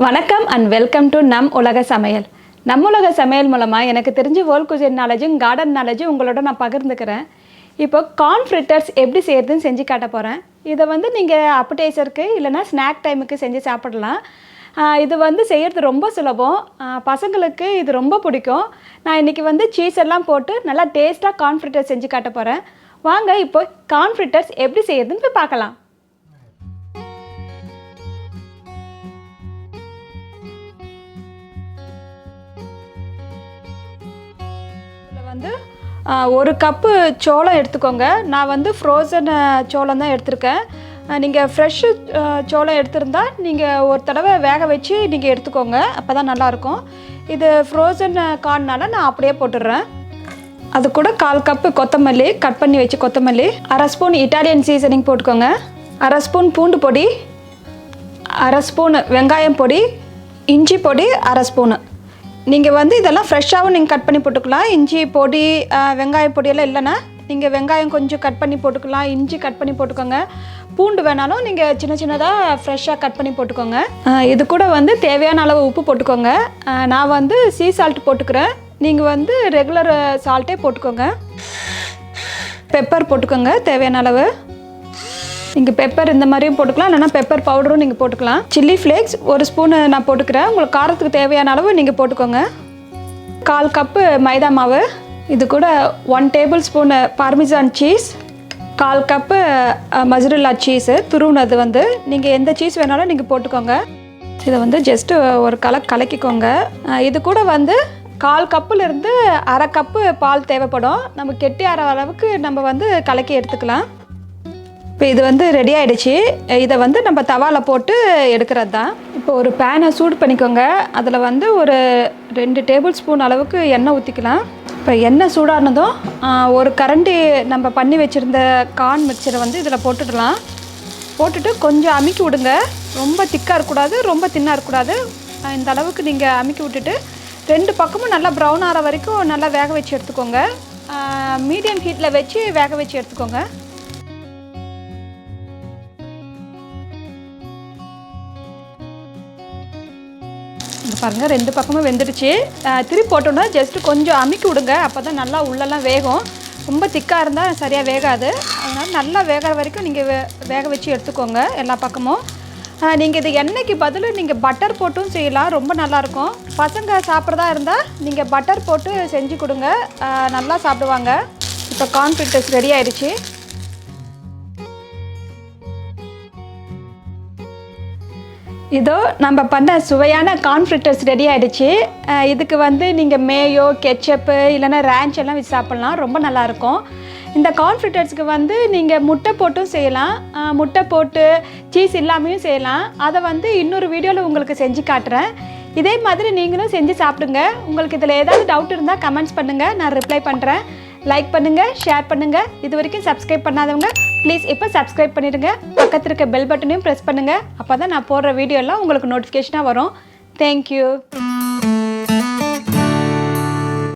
வணக்கம் and welcome to நம் உலக சமையல். நம் உலக சமையல் மூலமாக எனக்கு தெரிஞ்ச வேர்ல்ட் குசின் நாலேஜும் கார்டன் நாலேஜும் உங்களோட நான் பகிர்ந்துக்கிறேன். இப்போ கார்ன் ஃப்ரிட்டர்ஸ் எப்படி செய்கிறதுன்னு செஞ்சு காட்ட போகிறேன். இதை நீங்கள் அப்படைசருக்கு இல்லைனா ஸ்நாக் டைமுக்கு செஞ்சு சாப்பிடலாம். இது செய்கிறது ரொம்ப சுலபம். பசங்களுக்கு இது ரொம்ப பிடிக்கும். நான் இன்றைக்கி சீஸ் எல்லாம் போட்டு நல்லா டேஸ்ட்டாக கார்ன் ஃப்ரிட்டர்ஸ் செஞ்சு காட்ட போகிறேன். வாங்க இப்போ கார்ன் ஃப்ரிட்டர்ஸ் எப்படி செய்கிறதுன்னு போய் பார்க்கலாம். ஒரு கப்பு சோளம் எடுத்துக்கோங்க. நான் ஃப்ரோசன் சோளம் தான் எடுத்திருக்கேன். நீங்கள் ஃப்ரெஷ்ஷு சோளம் எடுத்திருந்தால் நீங்கள் ஒரு தடவை வேக வச்சு நீங்கள் எடுத்துக்கோங்க, அப்போ தான் நல்லாயிருக்கும். இது ஃப்ரோசன் கார்னால் நான் அப்படியே போட்டுடுறேன். அது கூட 1/4 கப்பு கொத்தமல்லி, கட் பண்ணி வச்சு கொத்தமல்லி, 1/2 ஸ்பூன் இட்டாலியன் சீசனிங் போட்டுக்கோங்க, 1/2 ஸ்பூன் பூண்டு பொடி, 1/2 ஸ்பூன் வெங்காயம் பொடி, இஞ்சி பொடி 1/2 ஸ்பூனு. நீங்கள் இதெல்லாம் ஃப்ரெஷ்ஷாகவும் நீங்கள் கட் பண்ணி போட்டுக்கலாம். இஞ்சி பொடி வெங்காய பொடியெல்லாம் இல்லைன்னா நீங்கள் வெங்காயம் கொஞ்சம் கட் பண்ணி போட்டுக்கலாம், இஞ்சி கட் பண்ணி போட்டுக்கோங்க. பூண்டு வேணாலும் நீங்கள் சின்ன சின்னதாக ஃப்ரெஷ்ஷாக கட் பண்ணி போட்டுக்கோங்க. இது கூட தேவையான அளவு உப்பு போட்டுக்கோங்க. நான் சீ சால்ட் போட்டுக்கிறேன். நீங்கள் ரெகுலர் சால்ட்டே போட்டுக்கோங்க. பெப்பர் போட்டுக்கோங்க தேவையான அளவு. நீங்கள் பெப்பர் இந்த மாதிரியும் போட்டுக்கலாம், இல்லைனா பெப்பர் பவுடரும் நீங்கள் போட்டுக்கலாம். சில்லி ஃப்ளேக்ஸ் 1 ஸ்பூனு நான் போட்டுக்கிறேன். உங்களுக்கு காரத்துக்கு தேவையான அளவு நீங்கள் போட்டுக்கோங்க. 1/4 கப்பு மைதா மாவு, இது கூட 1 table spoon parmesan cheese, 1/4 cup mozzarella cheese துருவுனது. நீங்கள் எந்த சீஸ் வேணாலும் நீங்கள் போட்டுக்கோங்க. இதை ஜஸ்ட்டு ஒரு கலக்கிக்கோங்க. இது கூட 1/4 கப்புலேருந்து 1/2 கப்பு பால் தேவைப்படும். நம்ம கெட்டி ஆற அளவுக்கு நம்ம கலக்கி எடுத்துக்கலாம். இப்போ இது ரெடி ஆகிடுச்சு. இதை நம்ம தவாவில் போட்டு எடுக்கிறது தான். இப்போ ஒரு பேனை சூடு பண்ணிக்கோங்க. அதில் ஒரு 2 டேபிள் ஸ்பூன் அளவுக்கு எண்ணெய் ஊற்றிக்கலாம். இப்போ எண்ணெய் சூடானதும் ஒரு கரண்டி நம்ம பண்ணி வச்சுருந்த கார்ன் மிக்சரை இதில் போட்டுடலாம். போட்டுட்டு கொஞ்சம் அமுக்கி விடுங்க. ரொம்ப திக்காக இருக்கக்கூடாது, ரொம்ப தின்னாக இருக்கக்கூடாது. இந்த அளவுக்கு நீங்கள் அமுக்கி விட்டுட்டு 2 பக்கமும் நல்லா ப்ரௌன் ஆகிற வரைக்கும் நல்லா வேக வச்சு எடுத்துக்கோங்க. மீடியம் ஹீட்டில் வச்சு வேக வச்சு எடுத்துக்கோங்க. இங்கே பாருங்கள், 2 பக்கமும் வெந்துடுச்சு. திருப்பி போட்டோன்னா ஜஸ்ட்டு கொஞ்சம் அமுக்கி விடுங்க, அப்போ தான் நல்லா உள்ளெல்லாம் வேகும். ரொம்ப திக்காக இருந்தால் சரியாக வேகாது. அதனால் நல்லா வேகிற வரைக்கும் நீங்கள் வேக வச்சு எடுத்துக்கோங்க எல்லா பக்கமும். நீங்கள் இது எண்ணெய்க்கு பதில் நீங்கள் பட்டர் போட்டும் செய்யலாம், ரொம்ப நல்லாயிருக்கும். பசங்க சாப்பிட்றதா இருந்தால் நீங்கள் பட்டர் போட்டு செஞ்சு கொடுங்க, நல்லா சாப்பிடுவாங்க. இப்போ கார்ன் ஃப்ரிட்டர்ஸ் ரெடி ஆகிடுச்சு. இதோ நம்ம பண்ண சுவையான கார்ன் ஃப்ரிட்டர்ஸ் ரெடி ஆகிடுச்சு. இதுக்கு நீங்கள் மேயோ, கெச்சப்பு இல்லைன்னா ரேஞ்ச் எல்லாம் வச்சு சாப்பிட்லாம், ரொம்ப நல்லாயிருக்கும். இந்த கார்ன் ஃப்ரிட்டர்ஸுக்கு நீங்கள் முட்டை போட்டும் செய்யலாம், முட்டை போட்டு சீஸ் இல்லாமையும் செய்யலாம். அதை இன்னொரு வீடியோவில் உங்களுக்கு செஞ்சு காட்டுறேன். இதே மாதிரி நீங்களும் செஞ்சு சாப்பிடுங்க. உங்களுக்கு இதில் ஏதாவது டவுட் இருந்தால் கமெண்ட்ஸ் பண்ணுங்கள், நான் ரிப்ளை பண்ணுறேன். லைக் பண்ணுங்கள், ஷேர் பண்ணுங்கள். இது வரைக்கும் சப்ஸ்கிரைப் பண்ணாதவங்க ப்ளீஸ் இப்போ சப்ஸ்கிரைப் பண்ணிடுங்க. பக்கத்தில் இருக்க பெல் பட்டனையும் ப்ரெஸ் பண்ணுங்கள். அப்போ தான் நான் போடுற வீடியோலாம் உங்களுக்கு நோட்டிஃபிகேஷனாக வரும். தேங்க்யூ.